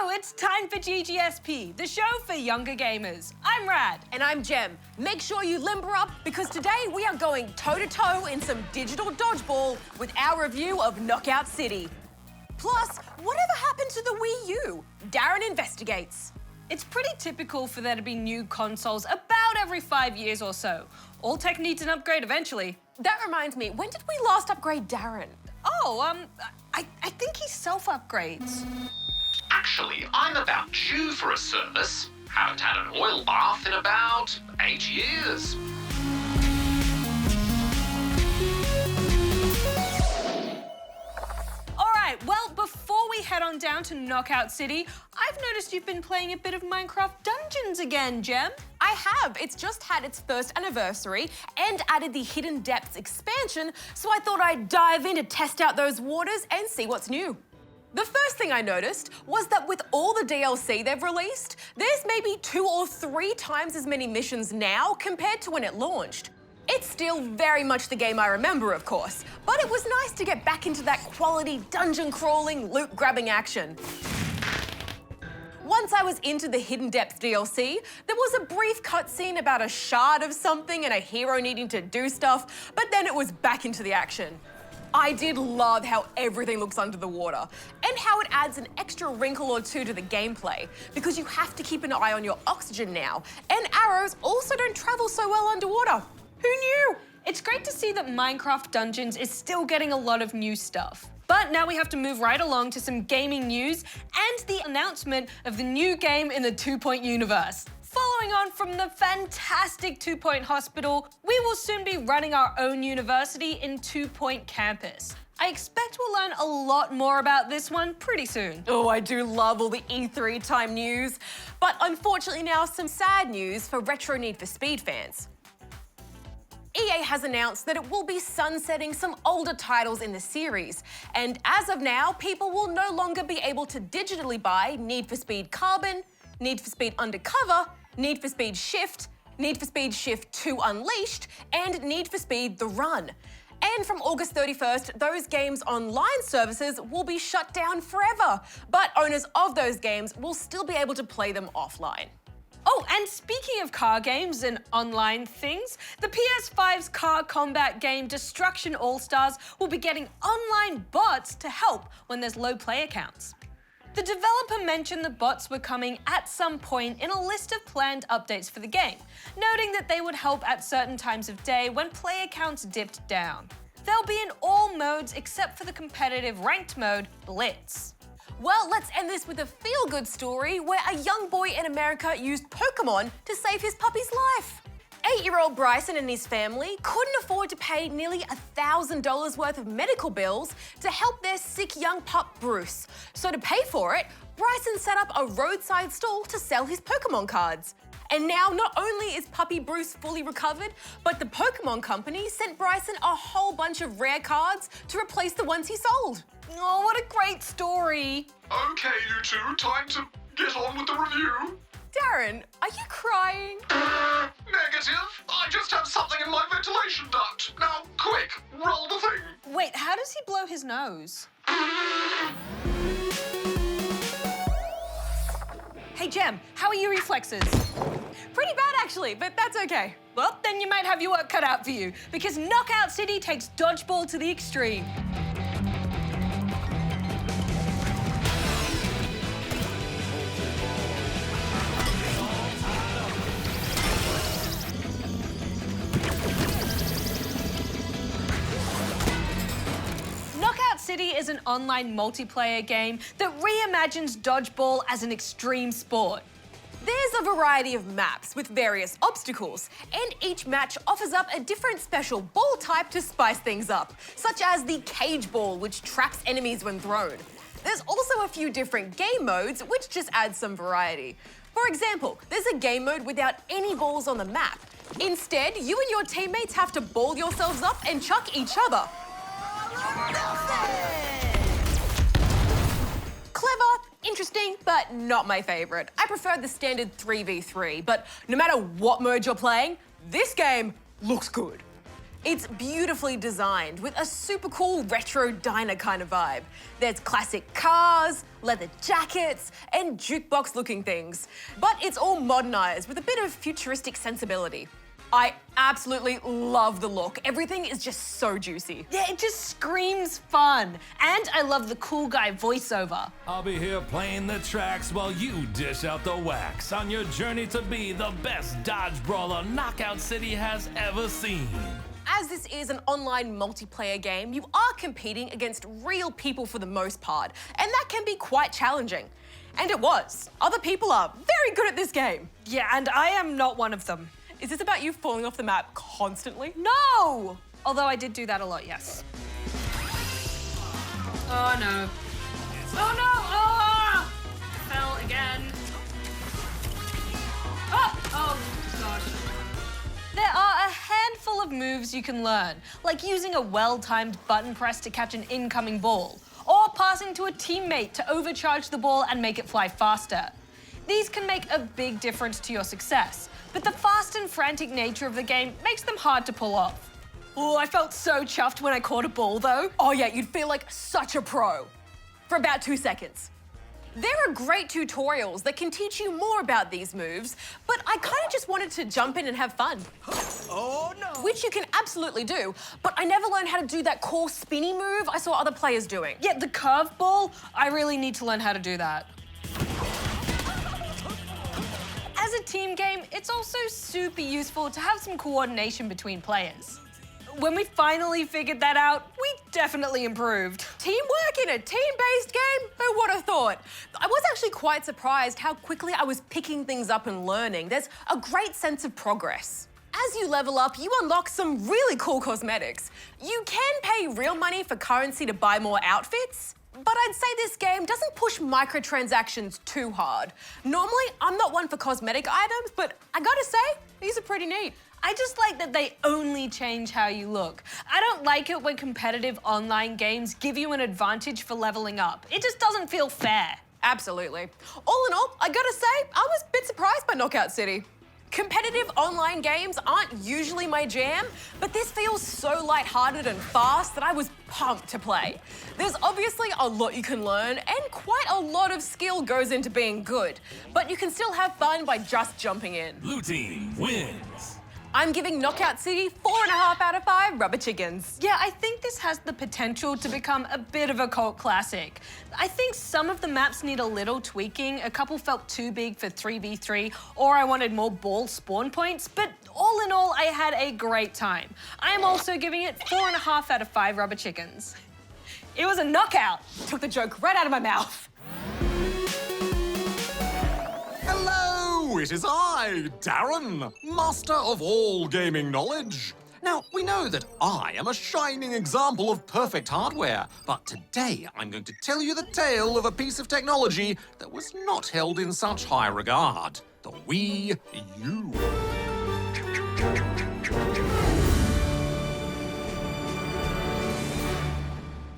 Hello, it's time for GGSP, the show for younger gamers. I'm Rad. And I'm Jem. Make sure you limber up because today we are going toe-to-toe in some digital dodgeball with our review of Knockout City. Plus, whatever happened to the Wii U? Darren investigates. It's pretty typical for there to be new consoles about every 5 years or so. All tech needs an upgrade eventually. That reminds me, when did we last upgrade Darren? Oh, I think he self-upgrades. Actually, I'm about due for a service. Haven't had an oil bath in about 8 years. All right, well, before we head on down to Knockout City, I've noticed you've been playing a bit of Minecraft Dungeons again, Jem. I have. It's just had its first anniversary and added the Hidden Depths expansion, so I thought I'd dive in to test out those waters and see what's new. The first thing I noticed was that with all the DLC they've released, there's maybe 2 or 3 times as many missions now compared to when it launched. It's still very much the game I remember, of course, but it was nice to get back into that quality dungeon crawling, loot grabbing action. Once I was into the Hidden Depths DLC, there was a brief cutscene about a shard of something and a hero needing to do stuff, but then it was back into the action. I did love how everything looks under the water and how it adds an extra wrinkle or two to the gameplay because you have to keep an eye on your oxygen now, and arrows also don't travel so well underwater. Who knew? It's great to see that Minecraft Dungeons is still getting a lot of new stuff. But now we have to move right along to some gaming news and the announcement of the new game in the 2 Point universe. Following on from the fantastic 2 Point Hospital, we will soon be running our own university in 2 Point Campus. I expect we'll learn a lot more about this one pretty soon. Oh, I do love all the E3 time news. But unfortunately now some sad news for retro Need for Speed fans. EA has announced that it will be sunsetting some older titles in the series, and as of now, people will no longer be able to digitally buy Need for Speed Carbon, Need for Speed Undercover, Need for Speed Shift 2 Unleashed, and Need for Speed The Run. And from August 31st, those games' online services will be shut down forever, but owners of those games will still be able to play them offline. Oh, and speaking of car games and online things, the PS5's car combat game Destruction All-Stars will be getting online bots to help when there's low player counts. The developer mentioned the bots were coming at some point in a list of planned updates for the game, noting that they would help at certain times of day when player counts dipped down. They'll be in all modes except for the competitive ranked mode, Blitz. Well, let's end this with a feel-good story where a young boy in America used Pokemon to save his puppy's life. 8-year-old Bryson and his family couldn't afford to pay nearly $1,000 worth of medical bills to help their sick young pup Bruce. So to pay for it, Bryson set up a roadside stall to sell his Pokemon cards. And now not only is puppy Bruce fully recovered, but the Pokemon company sent Bryson a whole bunch of rare cards to replace the ones he sold. Oh, what a great story. Okay, you two, time to get on with the review. Darren, are you crying? Negative. I just have something in my ventilation duct. Now, quick, roll the thing. Wait, how does he blow his nose? Hey, Jem, how are your reflexes? Pretty bad actually, but that's okay. Well, then you might have your work cut out for you, because Knockout City takes dodgeball to the extreme. Knockout City is an online multiplayer game that reimagines dodgeball as an extreme sport. There's a variety of maps with various obstacles, and each match offers up a different special ball type to spice things up, such as the cage ball, which traps enemies when thrown. There's also a few different game modes, which just adds some variety. For example, there's a game mode without any balls on the map. Instead, you and your teammates have to ball yourselves up and chuck each other. Clever, interesting, but not my favorite. I prefer the standard 3v3, but no matter what mode you're playing, this game looks good. It's beautifully designed with a super cool retro diner kind of vibe. There's classic cars, leather jackets, and jukebox looking things. But it's all modernized with a bit of futuristic sensibility. I absolutely love the look. Everything is just so juicy. Yeah, it just screams fun. And I love the cool guy voiceover. I'll be here playing the tracks while you dish out the wax on your journey to be the best dodge brawler Knockout City has ever seen. As this is an online multiplayer game, you are competing against real people for the most part, and that can be quite challenging. And it was. Other people are very good at this game. Yeah, and I am not one of them. Is this about you falling off the map constantly? No! Although I did do that a lot, yes. Oh no. Oh no! Oh! I fell again. Oh gosh. There are a handful of moves you can learn, like using a well-timed button press to catch an incoming ball, or passing to a teammate to overcharge the ball and make it fly faster. These can make a big difference to your success, but the fast and frantic nature of the game makes them hard to pull off. Oh, I felt so chuffed when I caught a ball, though. Oh yeah, you'd feel like such a pro. For about 2 seconds. There are great tutorials that can teach you more about these moves, but I kind of just wanted to jump in and have fun. Oh no! Which you can absolutely do, but I never learned how to do that cool spinny move I saw other players doing. Yeah, the curveball, I really need to learn how to do that. As a team game, it's also super useful to have some coordination between players. When we finally figured that out, we definitely improved. Teamwork in a team-based game? Who would have thought? I was actually quite surprised how quickly I was picking things up and learning. There's a great sense of progress. As you level up, you unlock some really cool cosmetics. You can pay real money for currency to buy more outfits, but I'd say this game doesn't push microtransactions too hard. Normally, I'm not one for cosmetic items, but I gotta say, these are pretty neat. I just like that they only change how you look. I don't like it when competitive online games give you an advantage for leveling up. It just doesn't feel fair. Absolutely. All in all, I gotta say, I was a bit surprised by Knockout City. Competitive online games aren't usually my jam, but this feels so lighthearted and fast that I was pumped to play. There's obviously a lot you can learn, and quite a lot of skill goes into being good, but you can still have fun by just jumping in. Blue team wins. I'm giving Knockout City 4.5 out of 5 rubber chickens. Yeah, I think this has the potential to become a bit of a cult classic. I think some of the maps need a little tweaking. A couple felt too big for 3v3, or I wanted more ball spawn points, but all in all, I had a great time. I am also giving it 4.5 out of 5 rubber chickens. It was a knockout. Took the joke right out of my mouth. Hello, it is I, Darren, master of all gaming knowledge. Now, we know that I am a shining example of perfect hardware, but today I'm going to tell you the tale of a piece of technology that was not held in such high regard, the Wii U.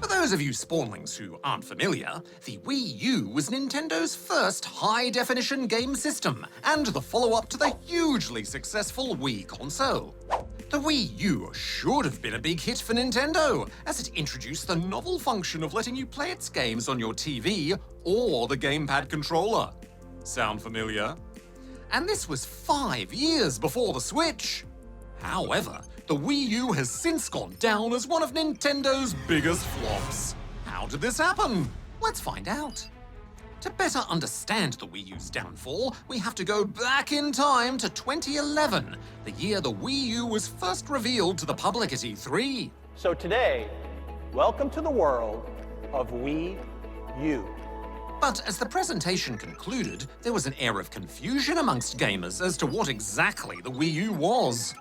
For those of you spawnlings who aren't familiar, the Wii U was Nintendo's first high-definition game system and the follow-up to the hugely successful Wii console. The Wii U should have been a big hit for Nintendo, as it introduced the novel function of letting you play its games on your TV or the gamepad controller. Sound familiar? And this was 5 years before the Switch. However, the Wii U has since gone down as one of Nintendo's biggest flops. How did this happen? Let's find out. To better understand the Wii U's downfall, we have to go back in time to 2011, the year the Wii U was first revealed to the public at E3. So today, welcome to the world of Wii U. But as the presentation concluded, there was an air of confusion amongst gamers as to what exactly the Wii U was.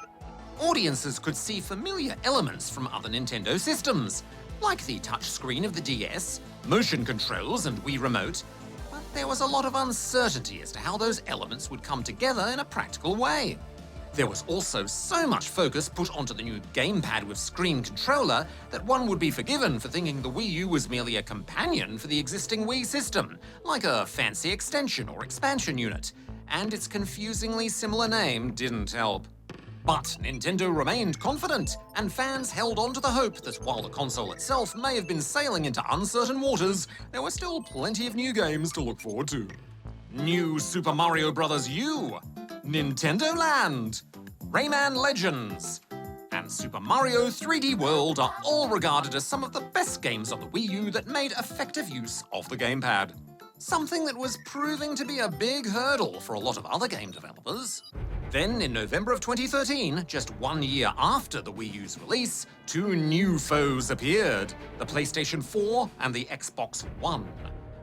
Audiences could see familiar elements from other Nintendo systems, like the touchscreen of the DS, motion controls and Wii Remote, but there was a lot of uncertainty as to how those elements would come together in a practical way. There was also so much focus put onto the new gamepad with screen controller that one would be forgiven for thinking the Wii U was merely a companion for the existing Wii system, like a fancy extension or expansion unit, and its confusingly similar name didn't help. But Nintendo remained confident, and fans held on to the hope that while the console itself may have been sailing into uncertain waters, there were still plenty of new games to look forward to. New Super Mario Bros. U, Nintendo Land, Rayman Legends, and Super Mario 3D World are all regarded as some of the best games on the Wii U that made effective use of the gamepad. Something that was proving to be a big hurdle for a lot of other game developers. Then, in November of 2013, just 1 year after the Wii U's release, two new foes appeared, the PlayStation 4 and the Xbox One.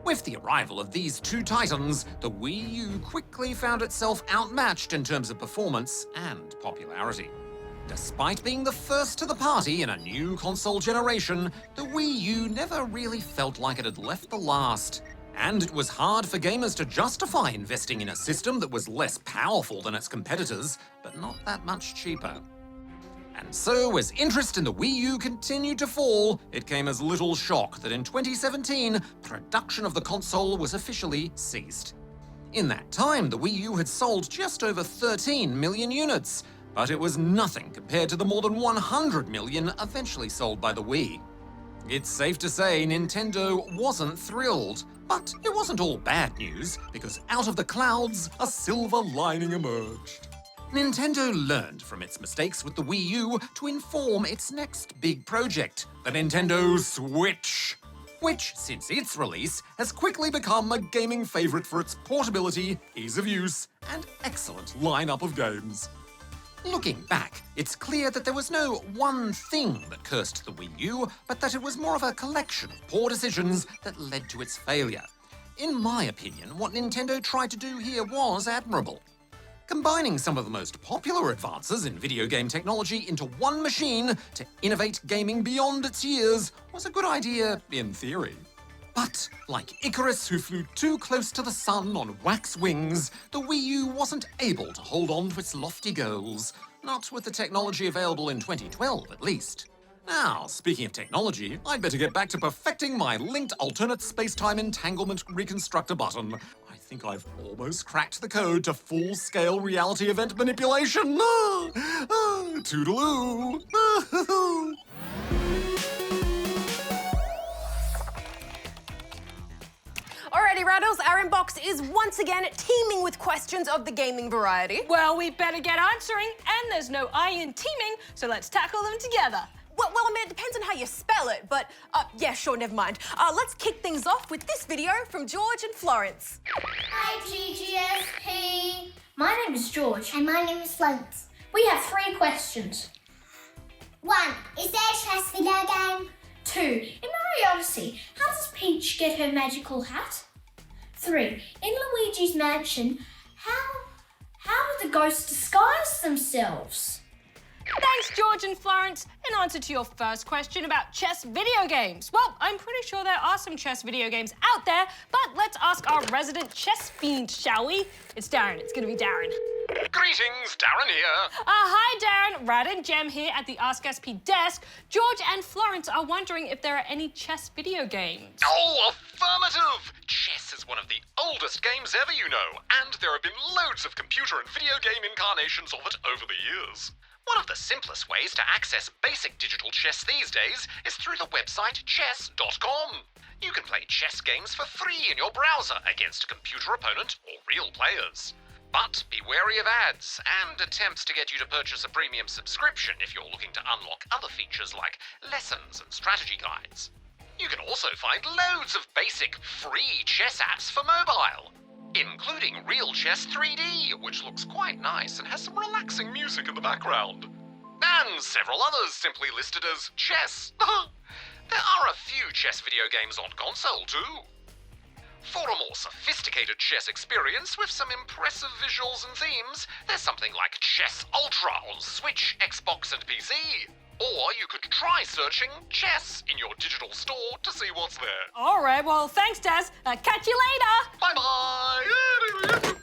With the arrival of these two titans, the Wii U quickly found itself outmatched in terms of performance and popularity. Despite being the first to the party in a new console generation, the Wii U never really felt like it had left the last. And it was hard for gamers to justify investing in a system that was less powerful than its competitors, but not that much cheaper. And so, as interest in the Wii U continued to fall, it came as little shock that in 2017, production of the console was officially ceased. In that time, the Wii U had sold just over 13 million units, but it was nothing compared to the more than 100 million eventually sold by the Wii. It's safe to say Nintendo wasn't thrilled, but it wasn't all bad news, because out of the clouds, a silver lining emerged. Nintendo learned from its mistakes with the Wii U to inform its next big project, the Nintendo Switch, which, since its release, has quickly become a gaming favorite for its portability, ease of use, and excellent lineup of games. Looking back, it's clear that there was no one thing that cursed the Wii U, but that it was more of a collection of poor decisions that led to its failure. In my opinion, what Nintendo tried to do here was admirable. Combining some of the most popular advances in video game technology into one machine to innovate gaming beyond its years was a good idea in theory. But, like Icarus who flew too close to the sun on wax wings, the Wii U wasn't able to hold on to its lofty goals. Not with the technology available in 2012, at least. Now, speaking of technology, I'd better get back to perfecting my linked alternate space-time entanglement reconstructor button. I think I've almost cracked the code to full-scale reality event manipulation. Toodaloo. Alrighty, Rattles, our inbox is once again teeming with questions of the gaming variety. Well, we better get answering, and there's no I in teaming, so let's tackle them together. Well, I mean, it depends on how you spell it, but yeah, sure, never mind. Let's kick things off with this video from George and Florence. Hi, GGSP. My name is George. And my name is Florence. We have 3 questions. 1. Is there a chess video game? 2. In Mario Odyssey, how does Peach get her magical hat? 3. In Luigi's Mansion, how do the ghosts disguise themselves? Thanks, George and Florence. In answer to your first question about chess video games, well, I'm pretty sure there are some chess video games out there, but let's ask our resident chess fiend, shall we? It's Darren. It's going to be Darren. Greetings, Darren here. Hi, Darren. Rad and Jem here at the Ask SP desk. George and Florence are wondering if there are any chess video games. Oh, affirmative! Chess is one of the oldest games ever, you know, and there have been loads of computer and video game incarnations of it over the years. One of the simplest ways to access basic digital chess these days is through the website chess.com. You can play chess games for free in your browser against a computer opponent or real players. But be wary of ads and attempts to get you to purchase a premium subscription if you're looking to unlock other features like lessons and strategy guides. You can also find loads of basic free chess apps for mobile, including Real Chess 3D, which looks quite nice and has some relaxing music in the background. And several others simply listed as chess. There are a few chess video games on console too. For a more sophisticated chess experience with some impressive visuals and themes, there's something like Chess Ultra on Switch, Xbox and PC. Or you could try searching chess in your digital store to see what's there. All right, well, thanks, Daz. Catch you later. Bye-bye!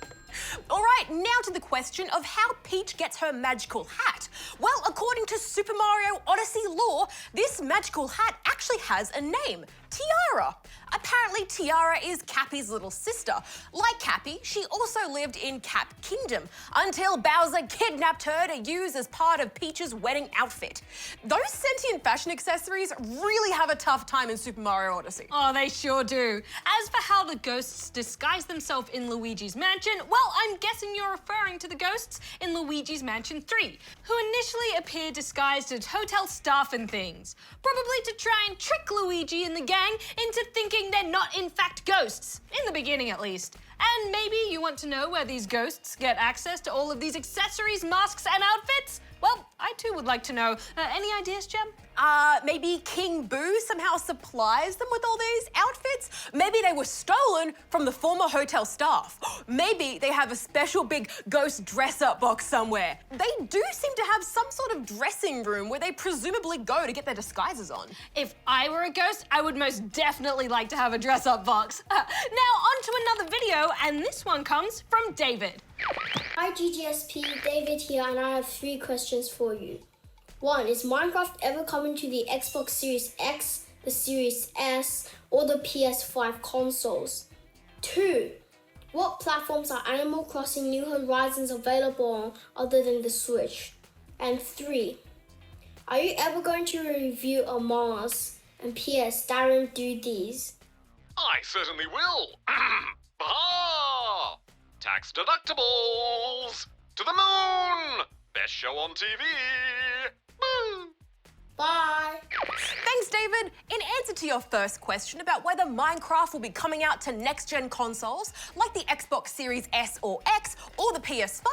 All right, now to the question of how Peach gets her magical hat. Well, according to Super Mario Odyssey lore, this magical hat actually has a name, Tiara. Apparently, Tiara is Cappy's little sister. Like Cappy, she also lived in Cap Kingdom until Bowser kidnapped her to use as part of Peach's wedding outfit. Those sentient fashion accessories really have a tough time in Super Mario Odyssey. Oh, they sure do. As for how the ghosts disguise themselves in Luigi's Mansion, well, I'm guessing you're referring to the ghosts in Luigi's Mansion 3, who initially appear disguised as hotel staff and things, probably to try and trick Luigi and the gang into thinking they're not in fact ghosts, in the beginning at least. And maybe you want to know where these ghosts get access to all of these accessories, masks, and outfits? Well, I too would like to know. Any ideas, Gem? Maybe King Boo somehow supplies them with all these outfits? Maybe they were stolen from the former hotel staff. Maybe they have a special big ghost dress-up box somewhere. They do seem to have some sort of dressing room where they presumably go to get their disguises on. If I were a ghost, I would most definitely like to have a dress-up box. Now, on to another video, and this one comes from David. Hi GGSP, David here, and I have 3 questions for you. 1. Is Minecraft ever coming to the Xbox Series X, the Series S, or the PS5 consoles? 2. What platforms are Animal Crossing New Horizons available on other than the Switch? And 3. Are you ever going to review Among Us? And P.S. Darren, do these. I certainly will. Ah! Tax deductibles! To the moon! Best show on TV! Woo! Bye! Thanks, David. In answer to your first question about whether Minecraft will be coming out to next-gen consoles, like the Xbox Series S or X or the PS5,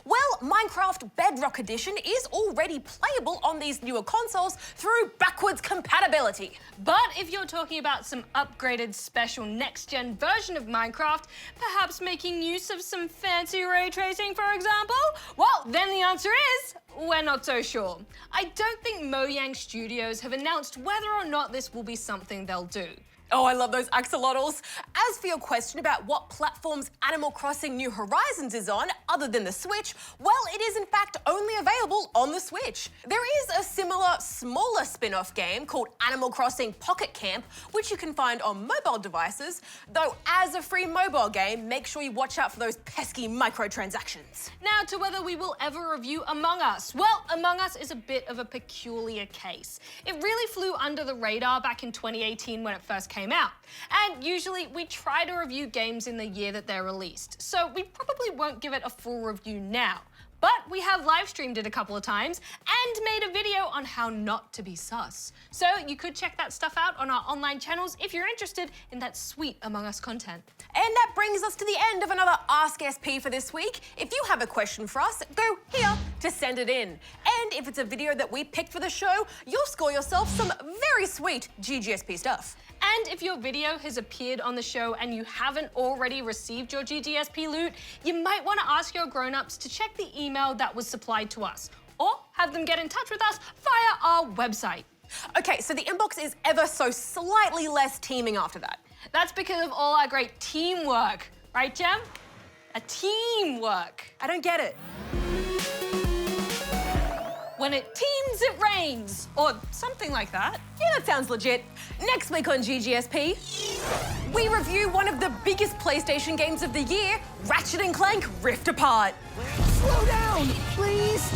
well, Minecraft Bedrock Edition is already playable on these newer consoles through backwards compatibility. But if you're talking about some upgraded special next-gen version of Minecraft, perhaps making use of some fancy ray tracing, for example, well, then the answer is, we're not so sure. I don't think Mojang Studios have announced whether or not this will be something they'll do. Oh, I love those axolotls. As for your question about what platforms Animal Crossing New Horizons is on, other than the Switch, well, it is in fact only available on the Switch. There is a similar, smaller spin-off game called Animal Crossing Pocket Camp, which you can find on mobile devices, though as a free mobile game, make sure you watch out for those pesky microtransactions. Now to whether we will ever review Among Us. Well, Among Us is a bit of a peculiar case. It really flew under the radar back in 2018 when it first came out. And usually we try to review games in the year that they're released, so we probably won't give it a full review now. But we have live streamed it a couple of times and made a video on how not to be sus. So you could check that stuff out on our online channels if you're interested in that sweet Among Us content. And that brings us to the end of another Ask SP for this week. If you have a question for us, go here to send it in. And if it's a video that we picked for the show, you'll score yourself some very sweet GGSP stuff. And if your video has appeared on the show and you haven't already received your GGSP loot, you might want to ask your grown-ups to check the email that was supplied to us, or have them get in touch with us via our website. Okay, so the inbox is ever so slightly less teeming after that. That's because of all our great teamwork, right, Jem? A teamwork. I don't get it. When it teams, it rains, or something like that. Yeah, that sounds legit. Next week on GGSP, we review one of the biggest PlayStation games of the year, Ratchet & Clank Rift Apart. Slow down, please.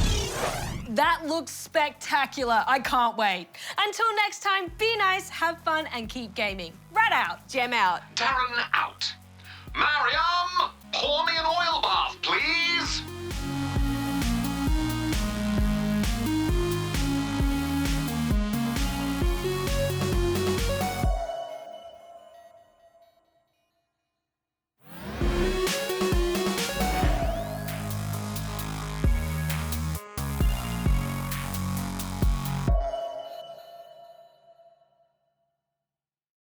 That looks spectacular. I can't wait. Until next time, be nice, have fun, and keep gaming. Right out. Gem out. Darren out. Mario